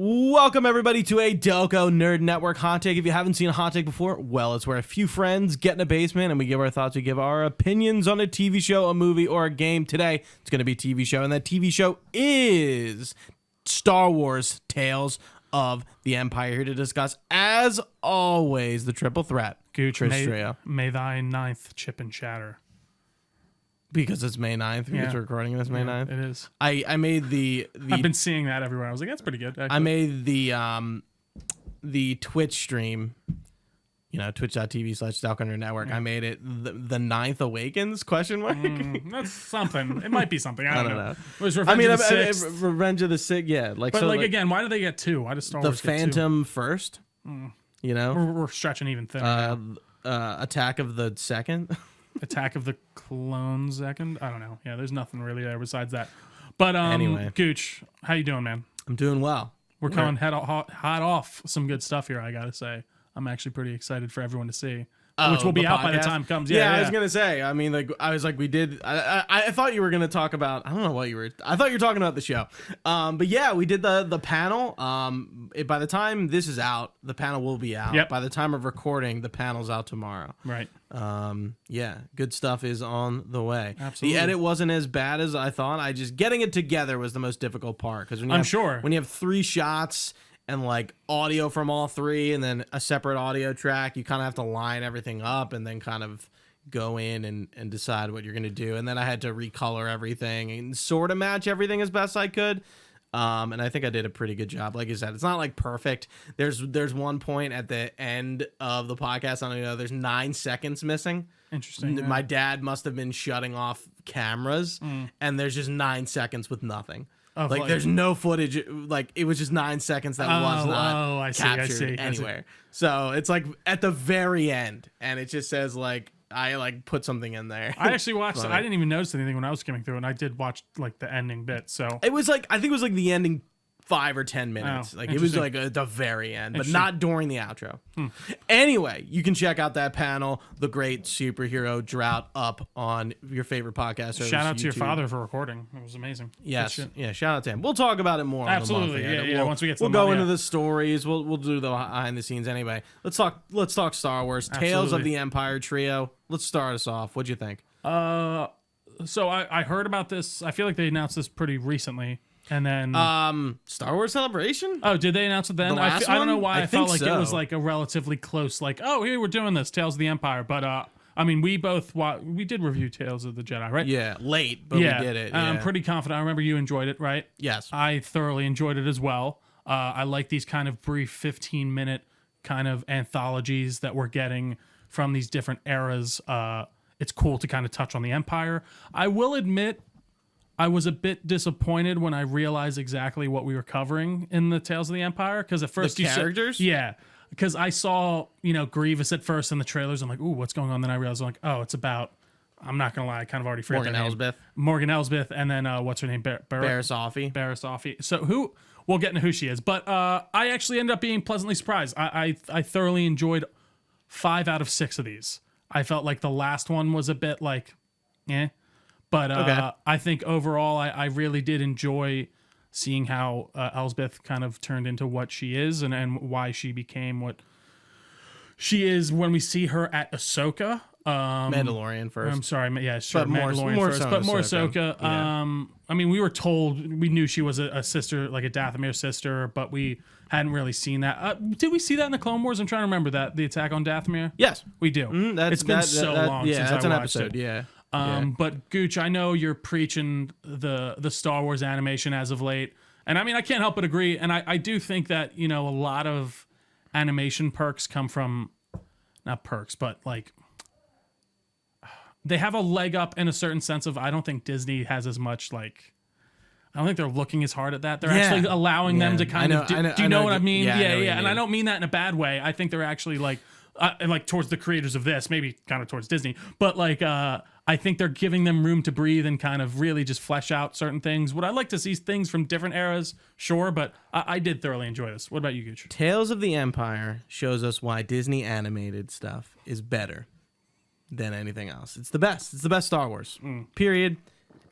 Welcome, everybody, to a Delco Nerd Network Hot Take. If you haven't seen a hot take before, well, it's where a few friends get in a basement and we give our thoughts, we give our opinions on a TV show, a movie, or a game. Today, it's going to be a TV show, and that TV show is Star Wars Tales of the Empire. Here to discuss, as always, the triple threat. Gooch, may thy ninth chip and shatter. Because it's May 9th. Because we're recording this May 9th. It is. I made the I've been seeing that everywhere. I was like, that's pretty good, actually. I made the Twitch stream, twitch.tv/Delco Nerd Network. Yeah. I made it the Ninth Awakens ? That's something. It might be something. I don't know. It was Revenge of the Sixth. Revenge of the Sixth, yeah. Again, why do they get two? Why does Star Wars get two? The Phantom first. We're stretching even thinner. Attack of the Second. Attack of the Clones second? I don't know. Yeah, there's nothing really there besides that. But anyway, Gooch, how you doing, man? I'm doing well. We're coming hot off some good stuff here, I gotta say. I'm actually pretty excited for everyone to see. Which will be out by the time it comes. Yeah, I was going to say. I mean, we did. I thought you were going to talk about. I don't know what you were. I thought you were talking about the show. But yeah, we did the panel. By the time this is out, the panel will be out. Yep. By the time of recording, the panel's out tomorrow. Right. Yeah, good stuff is on the way. Absolutely. The edit wasn't as bad as I thought. getting it together was the most difficult part. Because when you have three shots and like audio from all three and then a separate audio track, you kind of have to line everything up and then kind of go in and decide what you're going to do. And then I had to recolor everything and sort of match everything as best I could. And I think I did a pretty good job. Like I said, it's not like perfect. There's one point at the end of the podcast, I don't know, there's 9 seconds missing. Interesting. Yeah. My dad must have been shutting off cameras and there's just 9 seconds with nothing. There's no footage. It was just 9 seconds that was not captured anywhere. So it's like at the very end, and it just says I put something in there. I actually watched. I didn't even notice anything when I was skimming through, and I did watch the ending bit. So it was I think it was the ending 5 or 10 minutes. It was at the very end, but not during the outro. Anyway, you can check out that panel, The Great Superhero Drought, up on your favorite podcast service. Shout out to your father for recording. It was amazing. Yes, yeah. Shout out to him. We'll talk about it more. Absolutely, on the month. Yeah. Once we get to we'll go into the stories. We'll do the behind the scenes anyway. Let's talk Star Wars. Absolutely. Tales of the Empire trio. Let's start us off. What'd you think? So I heard about this. I feel like they announced this pretty recently. And then Star Wars Celebration? Oh, did they announce it then? I don't know why I felt like it was a relatively close, here we're doing this, Tales of the Empire. But we both we did review Tales of the Jedi, right? Yeah, late, but we did it. Yeah. I'm pretty confident. I remember you enjoyed it, right? Yes. I thoroughly enjoyed it as well. I like these kind of brief 15-minute kind of anthologies that we're getting from these different eras. It's cool to kind of touch on the Empire. I will admit, I was a bit disappointed when I realized exactly what we were covering in the Tales of the Empire, because at first the characters? Because I saw Grievous at first in the trailers. I'm like, ooh, what's going on? Then I realized it's about. I'm not gonna lie, I kind of already forgot Morgan Elsbeth, and then what's her name? Barriss Offee. So we'll get into who she is, but I actually ended up being pleasantly surprised. I thoroughly enjoyed 5 out of 6 of these. I felt like the last one was a bit But I think overall, I really did enjoy seeing how Elsbeth kind of turned into what she is and why she became what she is when we see her at Ahsoka. Mandalorian first. I'm sorry. Yeah, sure. But Mandalorian more first, so but more Ahsoka. Yeah. We were told, we knew she was a sister, like a Dathomir sister, but we hadn't really seen that. Did we see that in the Clone Wars? I'm trying to remember that. The attack on Dathomir? Yes. We do. It's been so long since that's I an watched episode, it. Yeah. But Gooch, I know you're preaching the Star Wars animation as of late, and I can't help but agree. And I do think that a lot of animation perks come from, not perks, but they have a leg up in a certain sense of, I don't think Disney has as much I don't think they're looking as hard at that. They're actually allowing them to kind of. Do you know what I mean? Yeah. And I don't mean that in a bad way. I think they're actually towards the creators of this, maybe kind of towards Disney, but I think they're giving them room to breathe and kind of really just flesh out certain things. Would I like to see things from different eras? Sure, but I did thoroughly enjoy this. What about you, Gooch? Tales of the Empire shows us why Disney animated stuff is better than anything else. It's the best. It's the best Star Wars. Period.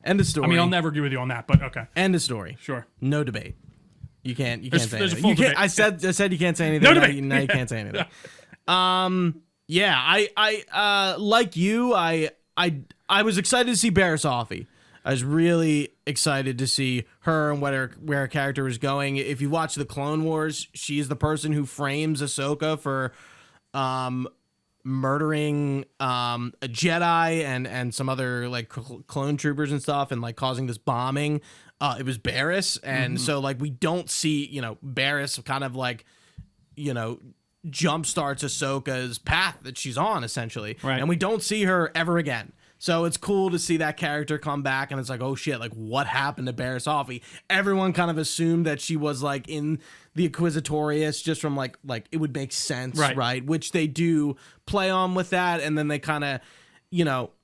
End of story. I'll never agree with you on that, but okay. End of story. Sure. No debate. You can't say anything. You can't, I said you can't say anything. No debate. Now you can't say anything. Yeah, I like you. I was excited to see Barasafi. I was really excited to see her and where her character was going. If you watch the Clone Wars, she's the person who frames Ahsoka for murdering a Jedi and some other like clone troopers and stuff, and like causing this bombing. It was Barriss, and so like we don't see, Barriss kind of like, jumpstarts Ahsoka's path that she's on essentially, right. And we don't see her ever again. So it's cool to see that character come back, and it's like, oh shit, like what happened to Barasafi? Everyone kind of assumed that she was like in the Inquisitorius just from like it would make sense, right? Which they do play on with that, and then they kind of,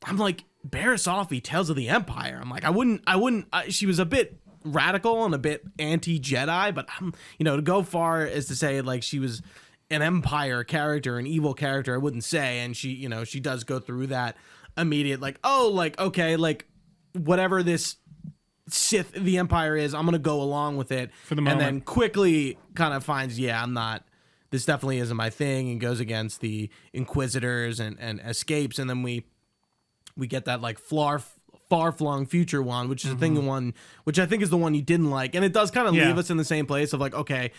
I'm like, Barasafi, Tales of the Empire. I'm like, I wouldn't. She was a bit radical and a bit anti-Jedi, but to go far as to say like she was an Empire character, an evil character, I wouldn't say. And she, she does go through that immediate like, oh, like okay, like whatever this Sith the Empire is, I'm gonna go along with it for the moment, and then quickly kind of finds, I'm not. This definitely isn't my thing, and goes against the Inquisitors and escapes, and then we get that like far-flung future one, which is the thing, one which I think is the one you didn't like, and it does kind of leave us in the same place of like, okay,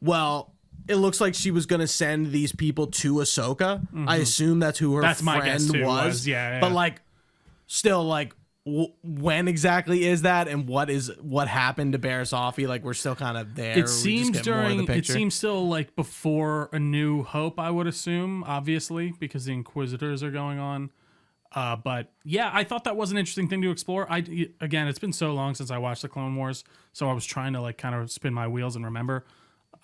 well, it looks like she was gonna send these people to Ahsoka. I assume that's who her friend was. Yeah. But like, still, like, when exactly is that, and what happened to Barasafi? Like, we're still kind of there. It seems it seems still like before A New Hope, I would assume, obviously, because the Inquisitors are going on. But yeah, I thought that was an interesting thing to explore. Again, it's been so long since I watched the Clone Wars, so I was trying to like kind of spin my wheels and remember.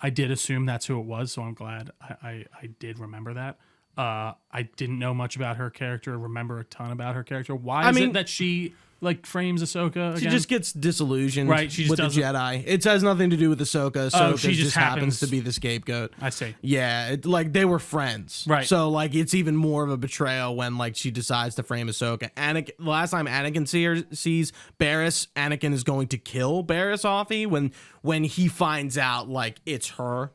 I did assume that's who it was, so I'm glad I did remember that. I didn't know much about her character, remember a ton about her character. Why is it that she like frames Ahsoka again? She just gets disillusioned, right? She just with the Jedi. It has nothing to do with Ahsoka. Ahsoka she just happens to be the scapegoat. I see. Yeah, like they were friends, right? So like it's even more of a betrayal when like she decides to frame Ahsoka. Anakin, the last time Anakin sees Barriss, Anakin is going to kill Barasafi when he finds out like it's her.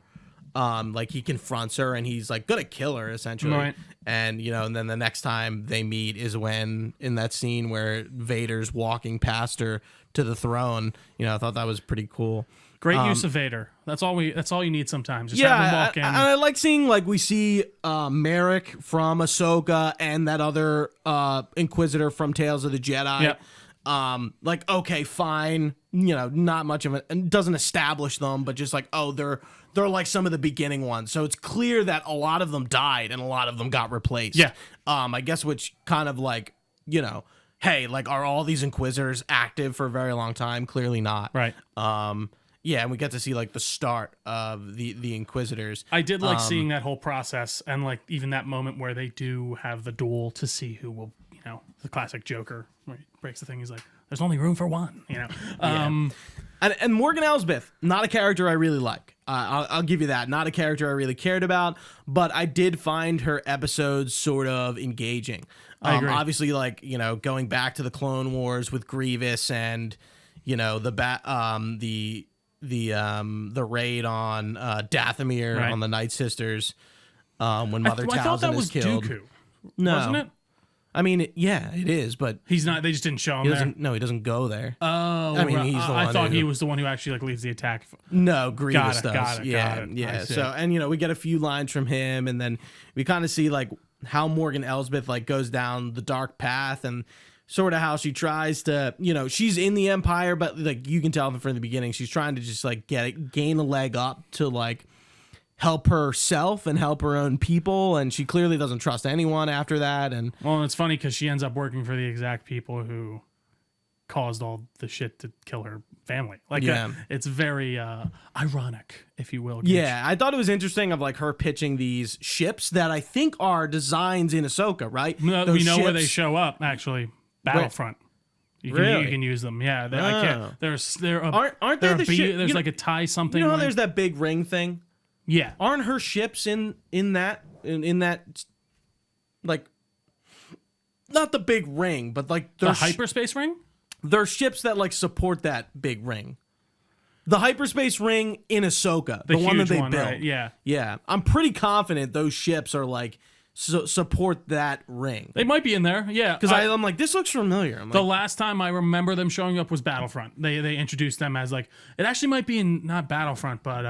Like he confronts her and he's like gonna kill her essentially, right. And and then the next time they meet is when in that scene where Vader's walking past her to the throne. I thought that was pretty cool. Great use of Vader. That's all you need sometimes. Just have him walk in. I like seeing like we see Merrick from Ahsoka and that other Inquisitor from Tales of the Jedi. Yep. Like okay, fine. Not much of it, and doesn't establish them, but just like they're like some of the beginning ones. So it's clear that a lot of them died and a lot of them got replaced. Yeah. I guess which kind of like, hey, like are all these Inquisitors active for a very long time? Clearly not. Right. Yeah, and we get to see like the start of the Inquisitors. I did like seeing that whole process and like even that moment where they do have the duel to see who will, the classic Joker where he breaks the thing. He's like, there's only room for one, And Morgan Elsbeth, not a character I really like. I'll give you that. Not a character I really cared about, but I did find her episodes sort of engaging. I agree. Obviously, like, going back to the Clone Wars with Grievous and, the raid on Dathomir right. on the Night Sisters when Mother Talzin I thought that was killed. Dooku, No. wasn't it? I mean, yeah, it is, but he's not. They just didn't show him there. No, he doesn't go there. Oh, I mean, he's the one. I thought he was the one who actually like leads the attack. No, Grievous does. Got it. Yeah. So, and we get a few lines from him, and then we kind of see like how Morgan Elsbeth like goes down the dark path, and sort of how she tries to, she's in the Empire, but like you can tell from the beginning, she's trying to just like gain a leg up to like help herself and help her own people, and she clearly doesn't trust anyone after that. And it's funny because she ends up working for the exact people who caused all the shit to kill her family. Like, it's very ironic, if you will. Yeah, I thought it was interesting of like her pitching these ships that I think are designs in Ahsoka, right? No, we know where they show up. Actually, Battlefront. You can use them. Yeah, I can't. Aren't they the ship? There's like a tie something. How there's that big ring thing. Yeah, aren't her ships in that like not the big ring, but like the hyperspace ring? They're ships that like support that big ring. The hyperspace ring in Ahsoka, the one that they built. Right? Yeah. Yeah. I'm pretty confident those ships are like support that ring. They might be in there. Yeah. Because I'm like, this looks familiar. The last time I remember them showing up was Battlefront. They introduced them as like, it actually might be in not Battlefront, but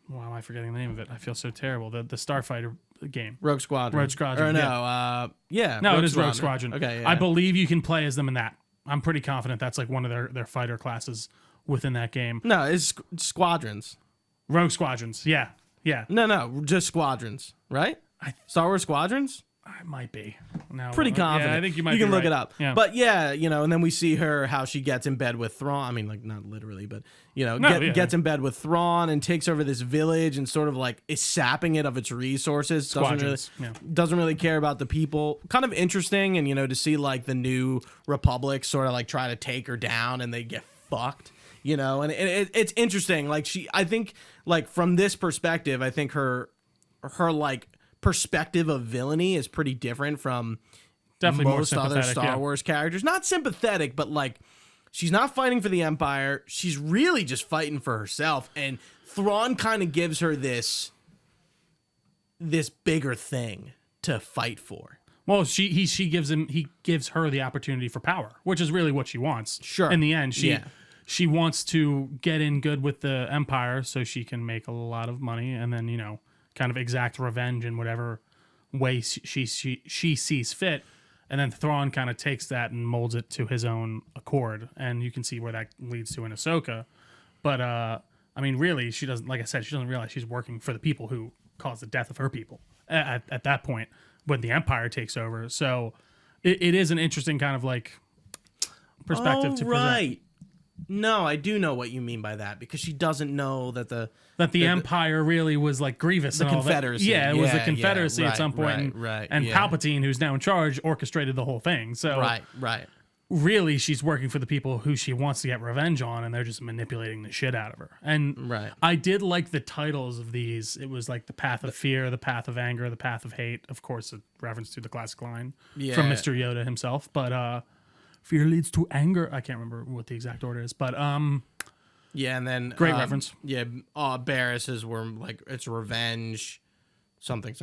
why am I forgetting the name of it? I feel so terrible. The Starfighter game. Rogue Squadron. Rogue Squadron. Or no, Rogue Rogue Squadron. Okay, yeah. I believe you can play as them in that. I'm pretty confident that's like one of their fighter classes within that game. No, it's squadrons. Rogue Squadrons. Yeah. Yeah. No, just squadrons, right? Star Wars Squadrons? I might be. No, pretty confident. Yeah, I think you might You can be look right. it up. Yeah. But yeah, and then we see her, how she gets in bed with Thrawn. I mean, like, not literally, but, gets in bed with Thrawn and takes over this village and sort of like is sapping it of its resources. Doesn't really care about the people. Kind of interesting. And, to see like the new Republic sort of like try to take her down and they get fucked. And it's interesting. Like I think like from this perspective, I think her like perspective of villainy is pretty different from definitely most other Star Wars characters. Not sympathetic, but like she's not fighting for the Empire. She's really just fighting for herself. And Thrawn kind of gives her this bigger thing to fight for. Well, he gives her the opportunity for power, which is really what she wants. Sure. In the end, she wants to get in good with the Empire so she can make a lot of money and then, kind of exact revenge in whatever way she sees fit. And then Thrawn kind of takes that and molds it to his own accord. And you can see where that leads to in Ahsoka. But, I mean, really, she doesn't realize she's working for the people who caused the death of her people at that point when the Empire takes over. So it is an interesting kind of like perspective to present. Right. No, I do know what you mean by that because she doesn't know that the Empire really was like Grievous and all Confederacy. That. Yeah, it was the Confederacy at some point. Right. And Palpatine, who's now in charge, orchestrated the whole thing. So right. Really, she's working for the people who she wants to get revenge on, and they're just manipulating the shit out of her. And I did like the titles of these. It was like the Path of Fear, the Path of Anger, the Path of Hate. Of course, a reference to the classic line from Mr. Yoda himself. But fear leads to anger. I can't remember what the exact order is, but yeah, and then great reference. Yeah, Barris's were like it's revenge, something.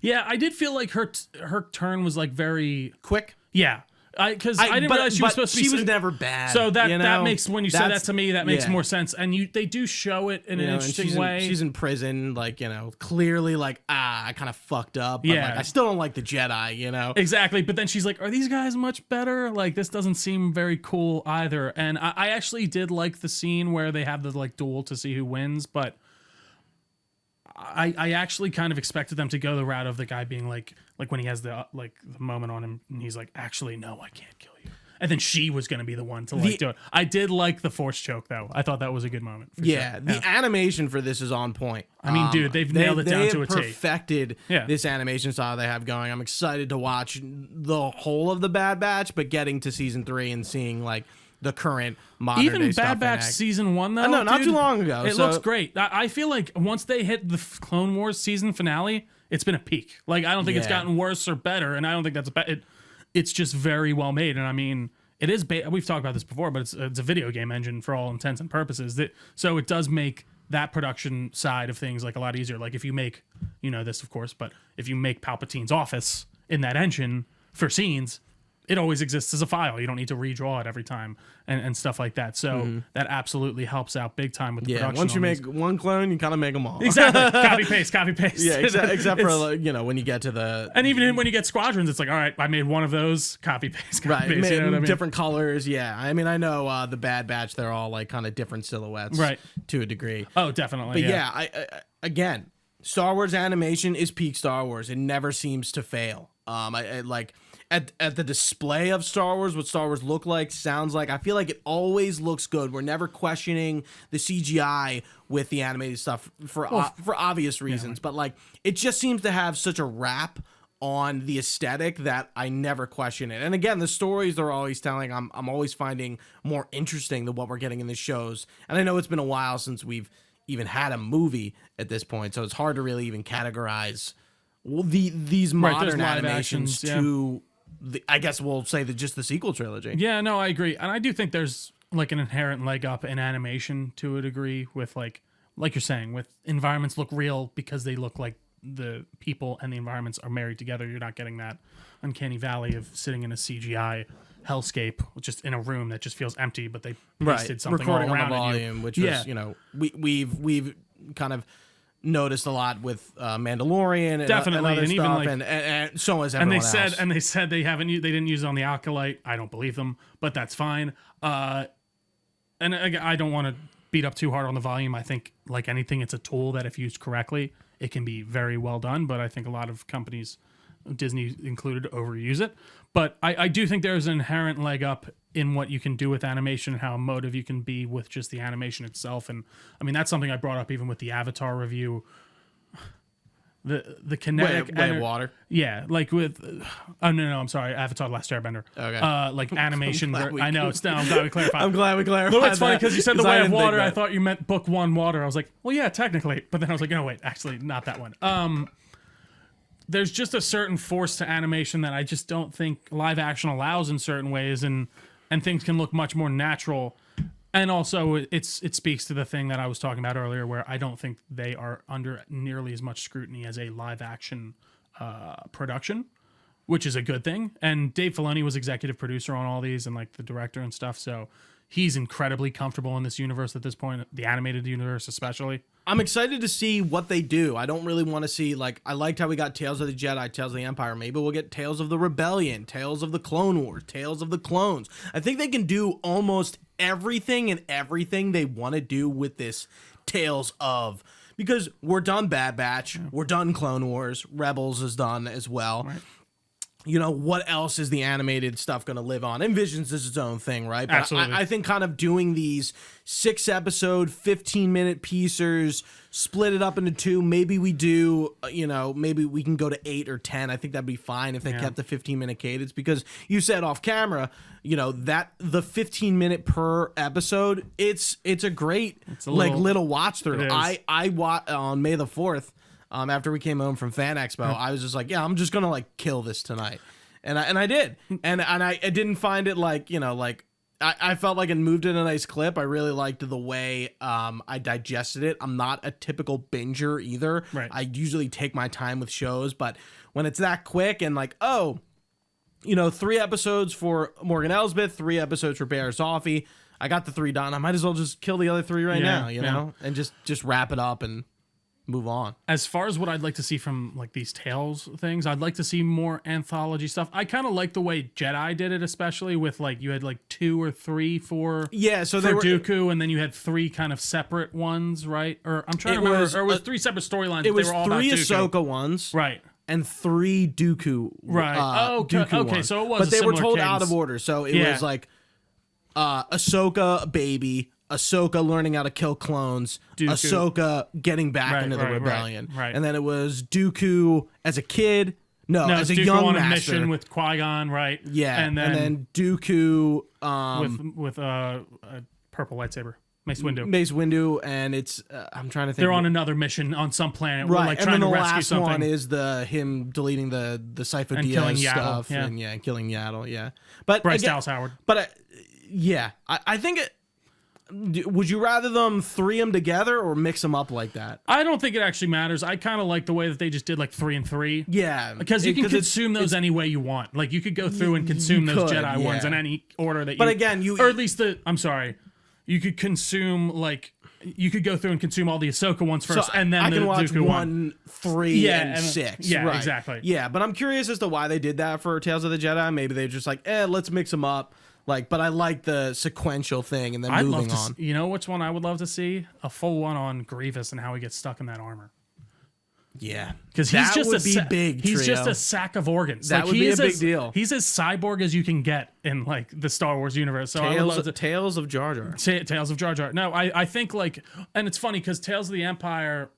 Yeah, I did feel like her turn was like very quick. Yeah. Because I didn't realize she was supposed to be. She was never bad. So that makes, when you say that to me, that makes more sense. And they do show it in an interesting way. She's in prison, like, clearly like, I kind of fucked up. But like, I still don't like the Jedi, Exactly. But then she's like, are these guys much better? Like, this doesn't seem very cool either. And I actually did like the scene where they have the like duel to see who wins. But I actually kind of expected them to go the route of the guy being like when he has the moment on him and he's like, actually, no, I can't kill you. And then she was going to be the one to do it. I did like the force choke though. I thought that was a good moment. The animation for this is on point. I mean, dude, they've nailed it down to a T. They perfected this animation style they have going. I'm excited to watch the whole of the Bad Batch, but getting to season 3 and seeing like the current modern even day Bad stuff Batch season 1 though. No, not too long ago. It looks great. I feel like once they hit the Clone Wars season finale, it's been a peak. Like I don't think it's gotten worse or better, and I don't think that's it's just very well made. And I mean, it is. We've talked about this before, but it's a video game engine for all intents and purposes. So it does make that production side of things like a lot easier. Like if you make, this of course, but if you make Palpatine's office in that engine for scenes, it always exists as a file. You don't need to redraw it every time and stuff like that. So that absolutely helps out big time with the production. Once you make one clone, you kind of make them all. Exactly. Copy paste. Yeah, except for when you get to the... And even when you get Squadrons, it's like, all right, I made one of those, copy paste. You know what I mean? Different colors, yeah. I mean, I know the Bad Batch, they're all like kind of different silhouettes to a degree. Oh, definitely. But I again, Star Wars animation is peak Star Wars. It never seems to fail. I like... At the display of Star Wars, what Star Wars look like, sounds like, I feel like it always looks good. We're never questioning the CGI with the animated stuff for obvious reasons, but like it just seems to have such a wrap on the aesthetic that I never question it. And again, the stories they're always telling, I'm always finding more interesting than what we're getting in the shows. And I know it's been a while since we've even had a movie at this point, so it's hard to really even categorize these modern animations to. I guess we'll say just the sequel trilogy. Yeah, no, I agree. And I do think there's like an inherent leg up in animation to a degree with like you're saying, with environments look real because they look like the people and the environments are married together. You're not getting that uncanny valley of sitting in a CGI hellscape just in a room that just feels empty, but they pasted something recording all around on the volume, which was, we've kind of noticed a lot with Mandalorian and definitely, and other and stuff, even like, and so is everyone else. And they said they didn't use it on the Acolyte. I don't believe them, but that's fine. And again, I don't want to beat up too hard on the volume. I think, like anything, it's a tool that if used correctly, it can be very well done. But I think a lot of companies, Disney included, overuse it. But I do think there's an inherent leg up in what you can do with animation and how emotive you can be with just the animation itself. And I mean, that's something I brought up even with the Avatar review. The kinetic way of water. Yeah, like with I'm sorry, Avatar: The Last Airbender. Okay. Like animation. I know it's I'm glad we clarified. I'm glad we clarified. No, it's funny because you said the way of water. I thought you meant book 1 water. I was like, well, yeah, technically, but then I was like, no, wait, actually, not that one. There's just a certain force to animation that I just don't think live action allows in certain ways, and things can look much more natural. And also, it speaks to the thing that I was talking about earlier, where I don't think they are under nearly as much scrutiny as a live action production, which is a good thing. And Dave Filoni was executive producer on all these and like the director and stuff, so he's incredibly comfortable in this universe at this point, the animated universe especially. I'm excited to see what they do. I don't really want to see, like, I liked how we got Tales of the Jedi, Tales of the Empire. Maybe we'll get Tales of the Rebellion, Tales of the Clone Wars, Tales of the Clones. I think they can do almost everything and everything they want to do with this Tales of. Because we're done Bad Batch, we're done Clone Wars, Rebels is done as well. Right. You know, what else is the animated stuff going to live on? And Visions is its own thing, right? But Absolutely. I think kind of doing these 6-episode, 15-minute piecers, split it up into 2. Maybe we do, maybe we can go to 8 or 10. I think that'd be fine if they kept the 15-minute cadence. Because you said off camera, that the 15-minute per episode, it's a great little watch through. I watched on May the 4th. After we came home from Fan Expo, I was just like, yeah, I'm just gonna like kill this tonight, and I did, and I didn't find it like I felt like it moved in a nice clip. I really liked the way I digested it. I'm not a typical binger either. Right. I usually take my time with shows, but when it's that quick and like 3 episodes for Morgan Elsbeth, 3 episodes for Bear Zoffy, I got the 3 done. I might as well just kill the other 3 right now, know, and just wrap it up and move on. As far as what I'd like to see from like these Tales things, I'd like to see more anthology stuff. I kind of like the way Jedi did it, especially with like you had like 2 or 3 for Dooku, and then you had 3 kind of separate ones, right? Or I'm trying to remember, or it was 3 separate storylines. It was they were all 3 about Dooku. Ahsoka ones, right? And 3 Dooku, right? Dooku okay, ones. so it was, but they were told cadence. out of order. So it was like Ahsoka baby. Ahsoka learning how to kill clones, Dooku. Ahsoka getting back into the rebellion, right. And then it was Dooku as a kid, as a Dooku young on master. a mission with Qui-Gon, right? Yeah, and then Dooku with a purple lightsaber, Mace Windu. Mace Windu, and it's I'm trying to think. They're on another mission on some planet, right? Like and trying then the to rescue last something. one is him deleting the Sifo Dyas stuff, and killing Yaddle, yeah. But Bryce Dallas Howard. But I think it. Would you rather them 3 them together or mix them up like that? I don't think it actually matters. I kind of like the way that they just did like 3 and 3. Yeah, because you can consume those any way you want. Like you could go through and consume those Jedi ones in any order that you. But again, or at least you could consume like. You could go through and consume all the Ahsoka ones first, and then I can watch Dooku 1, 3, and 6. Yeah, right. exactly. Yeah, but I'm curious as to why they did that for Tales of the Jedi. Maybe they're just like, let's mix them up. Like, but I like the sequential thing, and then moving on. You know which one I would love to see? A full one on Grievous and how he gets stuck in that armor. Yeah, because he's just big. He's just a sack of organs. That would be a big deal. He's as cyborg as you can get in like the Star Wars universe. So Tales of Jar Jar. Tales of Jar Jar. No, I think like, and it's funny because Tales of the Empire.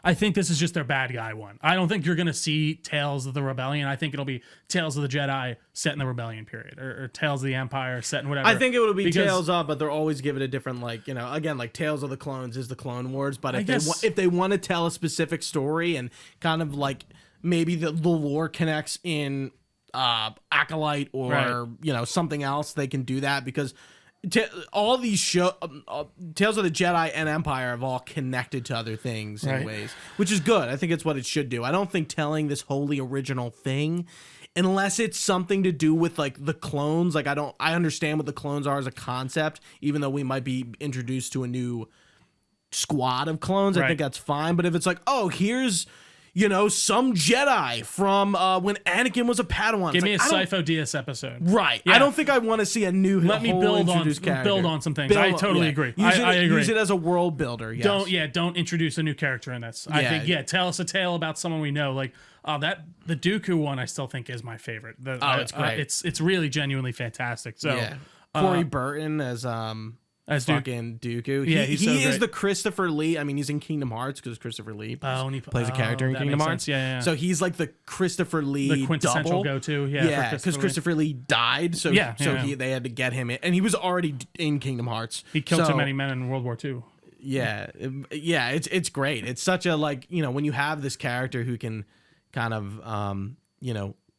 I think this is just their bad guy one. I don't think you're going to see Tales of the Rebellion. I think it'll be Tales of the Jedi set in the Rebellion period, or Tales of the Empire set in whatever. I think it would be Tales of, but they'll always give it a different, again, like Tales of the Clones is the Clone Wars. But if they want to tell a specific story and kind of like maybe the lore connects in Acolyte or something else, they can do that because all these Tales of the Jedi and Empire have all connected to other things in ways, which is good. I think it's what it should do. I don't think telling this wholly original thing, unless it's something to do with like the clones. Like I understand what the clones are as a concept, even though we might be introduced to a new squad of clones. I think that's fine. But if it's like, oh, here's some Jedi from when Anakin was a Padawan. Give me a Sifo Dyas episode. Right. Yeah. I don't think I want to see a new Let me build on some things. I totally agree. I agree. Use it as a world builder. Yes. Don't introduce a new character in this. I think, tell us a tale about someone we know. Like, the Dooku one I still think is my favorite. It's great. It's really genuinely fantastic. So Corey Burton as fucking Dooku. Yeah, he is the Christopher Lee. I mean, he's in Kingdom Hearts because Christopher Lee plays a character in Kingdom Hearts. Yeah. So he's like the Christopher Lee, the quintessential go-to. Yeah, because Christopher Lee died. So they had to get him in, and he was already in Kingdom Hearts. He killed so many men in World War II. Yeah, it's great. It's such a when you have this character who can kind of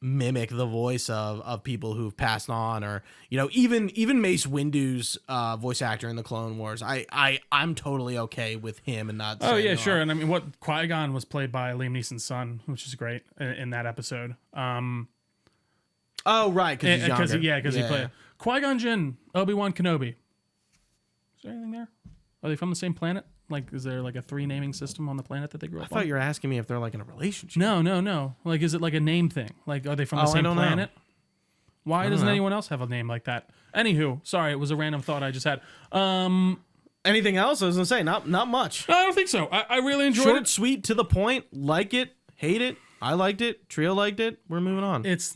mimic the voice of people who've passed on, or even Mace Windu's voice actor in the Clone Wars. I'm totally okay with him and not. Oh yeah, sure. And I mean, what Qui-Gon was played by Liam Neeson's son, which is great in that episode. Oh right, because he played Qui-Gon Jinn, Obi-Wan Kenobi. Is there anything there? Are they from the same planet? Like, is there like a 3 naming system on the planet that they grew up on? I thought you were asking me if they're like in a relationship. No. Like, is it like a name thing? Like, are they from the same planet? Why doesn't anyone else have a name like that? Anywho, sorry, it was a random thought I just had. Anything else? I was gonna say not much. No, I don't think so. I really enjoyed it. Short, sweet, to the point. Like it, hate it. I liked it. Trio liked it. We're moving on. It's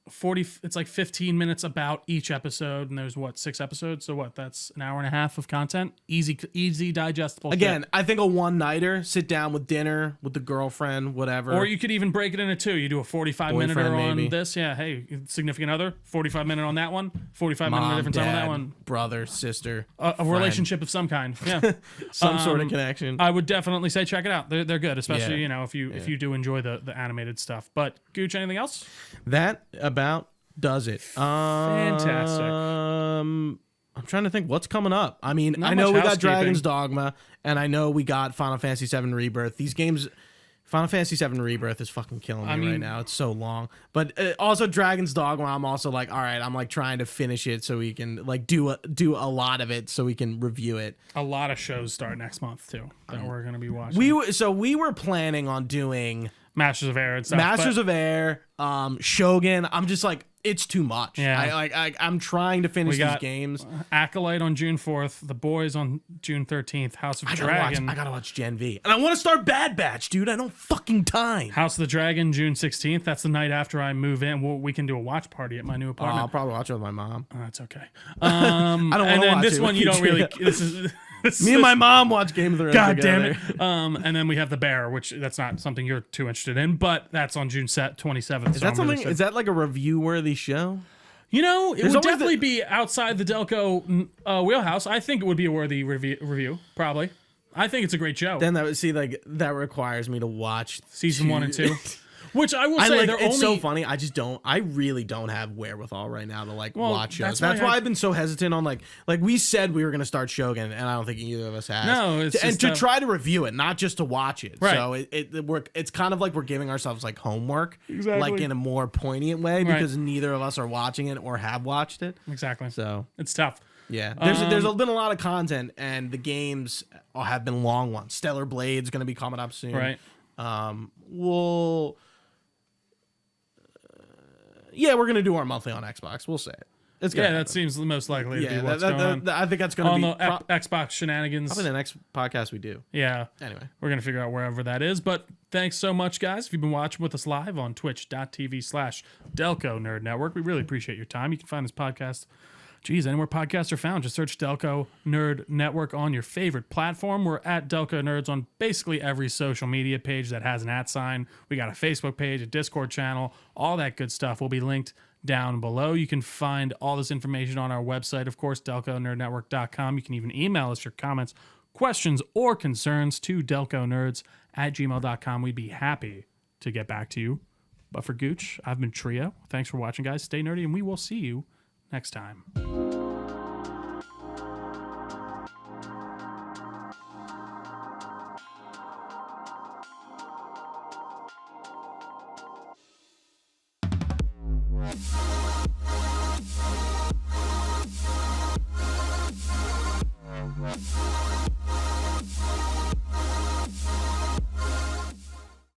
40. It's like 15 minutes about each episode, and there's 6 episodes. So that's an hour and a half of content. Easy digestible. Again, shit. I think a one-nighter, sit down with dinner with the girlfriend, whatever. Or you could even break it into 2. You do a 45-minute on this. Yeah, hey, significant other, 45-minute on that one, 45-minute on a different time on that one. Brother, sister, a relationship of some kind. Yeah, some sort of connection. I would definitely say check it out. They're good, especially if you do enjoy the animated stuff. But Gooch, anything else? That about does it. Fantastic. I'm trying to think what's coming up. I mean, I know we got Dragon's Dogma, and I know we got Final Fantasy VII Rebirth. These games, Final Fantasy VII Rebirth is fucking killing me right now. It's so long. But also Dragon's Dogma, I'm also like, all right, I'm like trying to finish it so we can like do a lot of it so we can review it. A lot of shows start next month too that we're going to be watching. So we were planning on doing Masters of Air and stuff. Masters of Air, Shogun. I'm just like, it's too much. Yeah. I'm trying to finish these games. Acolyte on June 4th, The Boys on June 13th, House of Dragon. I gotta watch Gen V. And I want to start Bad Batch, dude. I don't fucking time. House of the Dragon, June 16th. That's the night after I move in. We can do a watch party at my new apartment. I'll probably watch it with my mom. That's okay. I don't want to watch this one you don't really. Me and my mom watch Game of Thrones. God together. damn it. And then we have The Bear, which that's not something you're too interested in, but that's on June 27th. Is that something? Is that like a review-worthy show? It would definitely be outside the Delco wheelhouse. I think it would be a worthy review, probably. I think it's a great show. Then that requires me to watch season 1 and 2. Which I will say, it's so funny. I really don't have wherewithal right now to watch shows. That's why I've been so hesitant on like we said we were going to start Shogun, and I don't think either of us has. No, to try to review it, not just to watch it. Right. So it's kind of like we're giving ourselves like homework, exactly, like in a more poignant way, because neither of us are watching it or have watched it. Exactly. So it's tough. Yeah, there's been a lot of content, and the games have been long ones. Stellar Blade's going to be coming up soon. Right. Yeah, we're gonna do our monthly on Xbox. We'll say it. That seems the most likely to be what's going on. I think that's gonna be Xbox shenanigans. Probably the next podcast we do. Yeah. Anyway, we're gonna figure out wherever that is. But thanks so much, guys. If you've been watching with us live on twitch.tv/Delco Nerd Network, we really appreciate your time. You can find this podcast. Anywhere podcasts are found, just search Delco Nerd Network on your favorite platform. We're at Delco Nerds on basically every social media page that has an @ sign. We got a Facebook page, a Discord channel, all that good stuff will be linked down below. You can find all this information on our website, of course, DelcoNerdNetwork.com. You can even email us your comments, questions, or concerns to DelcoNerds@gmail.com. We'd be happy to get back to you. But for Gooch, I've been Trio. Thanks for watching, guys. Stay nerdy, and we will see you next time.